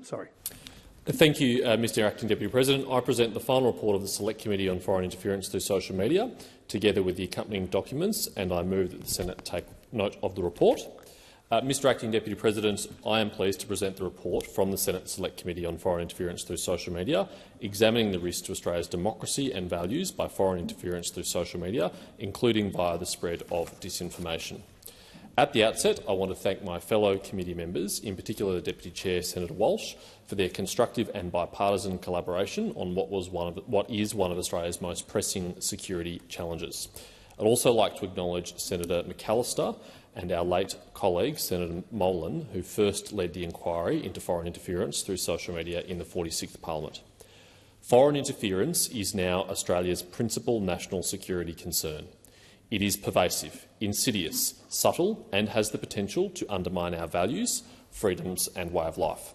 Sorry. Thank you, Mr Acting Deputy President. I present the final report of the Select Committee on Foreign Interference through Social Media, together with the accompanying documents, and I move that the Senate take note of the report. Mr Acting Deputy President, I am pleased to present the report from the Senate Select Committee on Foreign Interference through Social Media, examining the risk to Australia's democracy and values by foreign interference through social media, including via the spread of disinformation. At the outset, I want to thank my fellow committee members, in particular the Deputy Chair, Senator Walsh, for their constructive and bipartisan collaboration on what is one of Australia's most pressing security challenges. I'd also like to acknowledge Senator McAllister and our late colleague, Senator Molan, who first led the inquiry into foreign interference through social media in the 46th Parliament. Foreign interference is now Australia's principal national security concern. It is pervasive, insidious, subtle and has the potential to undermine our values, freedoms and way of life.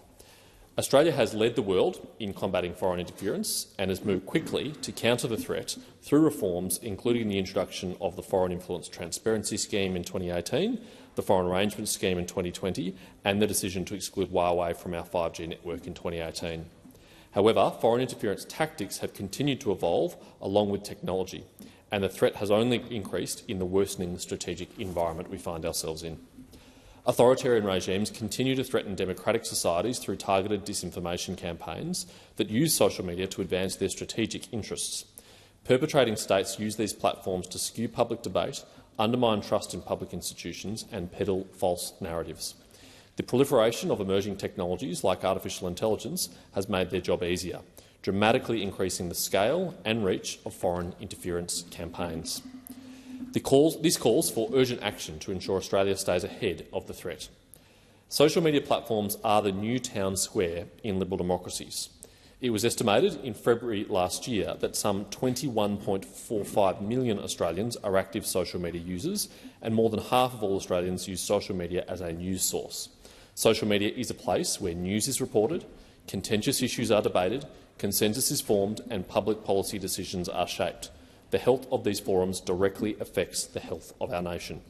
Australia has led the world in combating foreign interference and has moved quickly to counter the threat through reforms including the introduction of the Foreign Influence Transparency Scheme in 2018, the Foreign Arrangement Scheme in 2020 and the decision to exclude Huawei from our 5G network in 2018. However, foreign interference tactics have continued to evolve along with technology, and the threat has only increased in the worsening strategic environment we find ourselves in. Authoritarian regimes continue to threaten democratic societies through targeted disinformation campaigns that use social media to advance their strategic interests. Perpetrating states use these platforms to skew public debate, undermine trust in public institutions and peddle false narratives. The proliferation of emerging technologies like artificial intelligence has made their job easier, dramatically increasing the scale and reach of foreign interference campaigns. This calls for urgent action to ensure Australia stays ahead of the threat. Social media platforms are the new town square in liberal democracies. It was estimated in February last year that some 21.45 million Australians are active social media users, and more than half of all Australians use social media as a news source. Social media is a place where news is reported, contentious issues are debated, consensus is formed and public policy decisions are shaped. The health of these forums directly affects the health of our nation.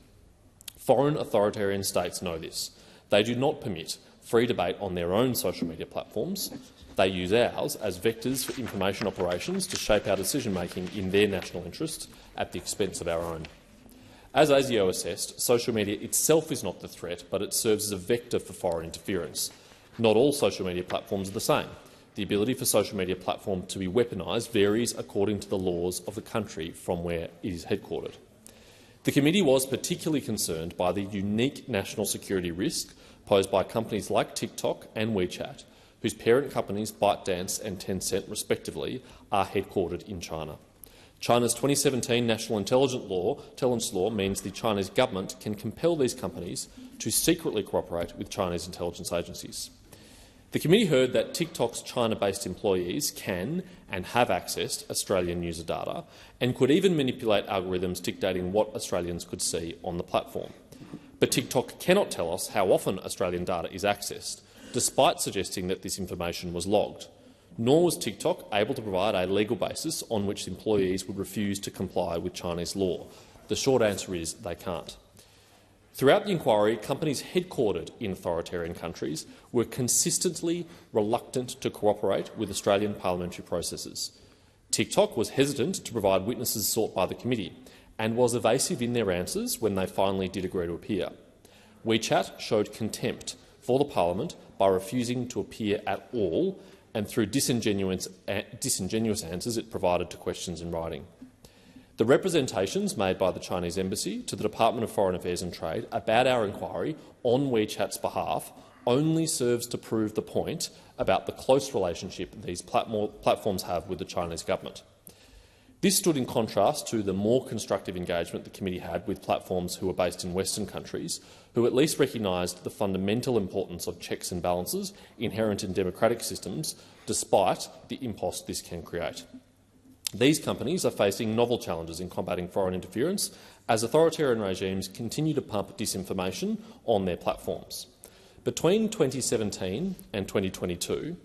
Foreign authoritarian states know this. They do not permit free debate on their own social media platforms. They use ours as vectors for information operations to shape our decision-making in their national interest at the expense of our own. As ASIO assessed, social media itself is not the threat, but it serves as a vector for foreign interference. Not all social media platforms are the same. The ability for social media platforms to be weaponised varies according to the laws of the country from where it is headquartered. The committee was particularly concerned by the unique national security risk posed by companies like TikTok and WeChat, whose parent companies ByteDance and Tencent, respectively, are headquartered in China. China's 2017 National Intelligence Law means the Chinese government can compel these companies to secretly cooperate with Chinese intelligence agencies. The committee heard that TikTok's China-based employees can and have accessed Australian user data and could even manipulate algorithms dictating what Australians could see on the platform. But TikTok cannot tell us how often Australian data is accessed, despite suggesting that this information was logged. Nor was TikTok able to provide a legal basis on which employees would refuse to comply with Chinese law. The short answer is they can't. Throughout the inquiry, companies headquartered in authoritarian countries were consistently reluctant to cooperate with Australian parliamentary processes. TikTok was hesitant to provide witnesses sought by the committee and was evasive in their answers when they finally did agree to appear. WeChat showed contempt for the parliament by refusing to appear at all and through disingenuous answers it provided to questions in writing. The representations made by the Chinese Embassy to the Department of Foreign Affairs and Trade about our inquiry on WeChat's behalf only serves to prove the point about the close relationship these platforms have with the Chinese government. This stood in contrast to the more constructive engagement the committee had with platforms who are based in Western countries, who at least recognised the fundamental importance of checks and balances inherent in democratic systems, despite the impost this can create. These companies are facing novel challenges in combating foreign interference as authoritarian regimes continue to pump disinformation on their platforms. Between 2017 and 2022,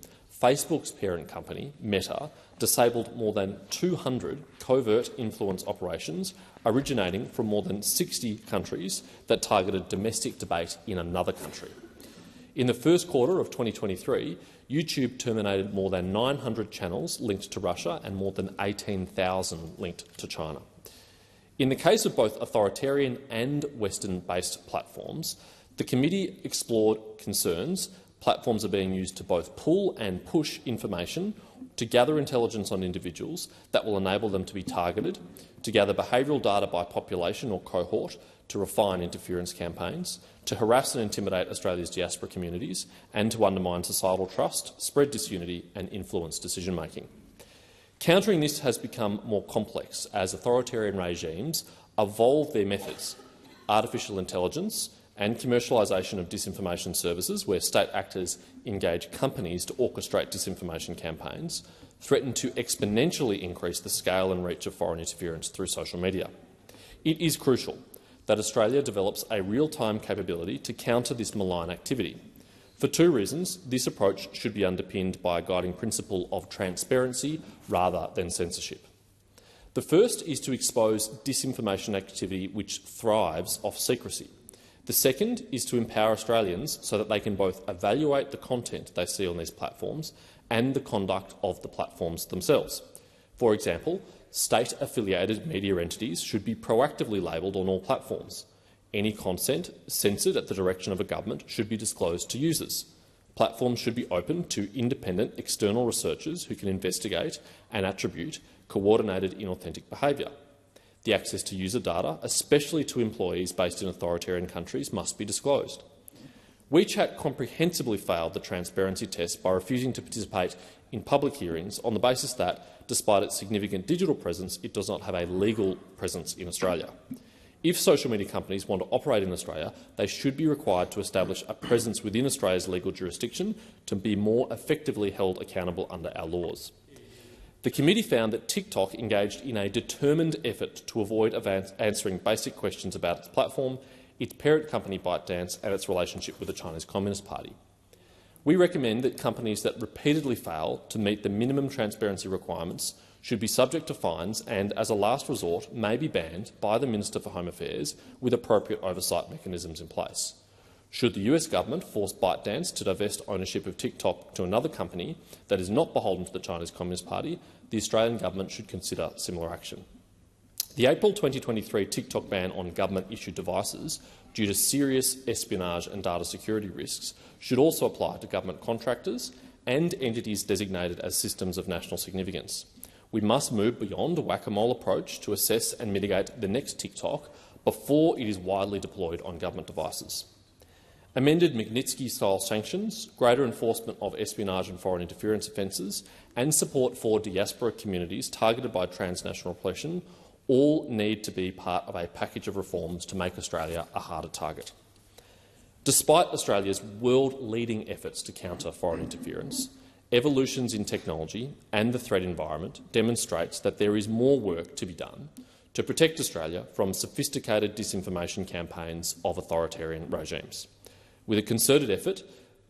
Facebook's parent company, Meta, disabled more than 200 covert influence operations originating from more than 60 countries that targeted domestic debate in another country. In the first quarter of 2023, YouTube terminated more than 900 channels linked to Russia and more than 18,000 linked to China. In the case of both authoritarian and Western-based platforms, the committee explored concerns platforms are being used to both pull and push information to gather intelligence on individuals that will enable them to be targeted, to gather behavioural data by population or cohort to refine interference campaigns, to harass and intimidate Australia's diaspora communities, and to undermine societal trust, spread disunity and influence decision-making. Countering this has become more complex as authoritarian regimes evolve their methods. Artificial intelligence and commercialisation of disinformation services, where state actors engage companies to orchestrate disinformation campaigns, threaten to exponentially increase the scale and reach of foreign interference through social media. It is crucial that Australia develops a real-time capability to counter this malign activity. For two reasons, this approach should be underpinned by a guiding principle of transparency rather than censorship. The first is to expose disinformation activity which thrives off secrecy. The second is to empower Australians so that they can both evaluate the content they see on these platforms and the conduct of the platforms themselves. For example, state-affiliated media entities should be proactively labelled on all platforms. Any content censored at the direction of a government should be disclosed to users. Platforms should be open to independent external researchers who can investigate and attribute coordinated inauthentic behaviour. The access to user data, especially to employees based in authoritarian countries, must be disclosed. WeChat comprehensively failed the transparency test by refusing to participate in public hearings on the basis that, despite its significant digital presence, it does not have a legal presence in Australia. If social media companies want to operate in Australia, they should be required to establish a presence within Australia's legal jurisdiction to be more effectively held accountable under our laws. The committee found that TikTok engaged in a determined effort to avoid answering basic questions about its platform, its parent company ByteDance and its relationship with the Chinese Communist Party. We recommend that companies that repeatedly fail to meet the minimum transparency requirements should be subject to fines and, as a last resort, may be banned by the Minister for Home Affairs with appropriate oversight mechanisms in place. Should the US government force ByteDance to divest ownership of TikTok to another company that is not beholden to the Chinese Communist Party, the Australian government should consider similar action. The April 2023 TikTok ban on government-issued devices due to serious espionage and data security risks should also apply to government contractors and entities designated as systems of national significance. We must move beyond a whack-a-mole approach to assess and mitigate the next TikTok before it is widely deployed on government devices. Amended Magnitsky-style sanctions, greater enforcement of espionage and foreign interference offences, and support for diaspora communities targeted by transnational oppression all need to be part of a package of reforms to make Australia a harder target. Despite Australia's world-leading efforts to counter foreign interference, evolutions in technology and the threat environment demonstrates that there is more work to be done to protect Australia from sophisticated disinformation campaigns of authoritarian regimes. With a concerted effort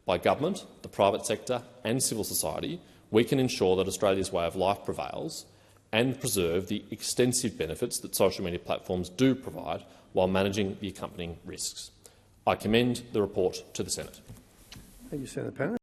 by government, the private sector and civil society, we can ensure that Australia's way of life prevails and preserve the extensive benefits that social media platforms do provide while managing the accompanying risks. I commend the report to the Senate. Thank you, Senator Panner.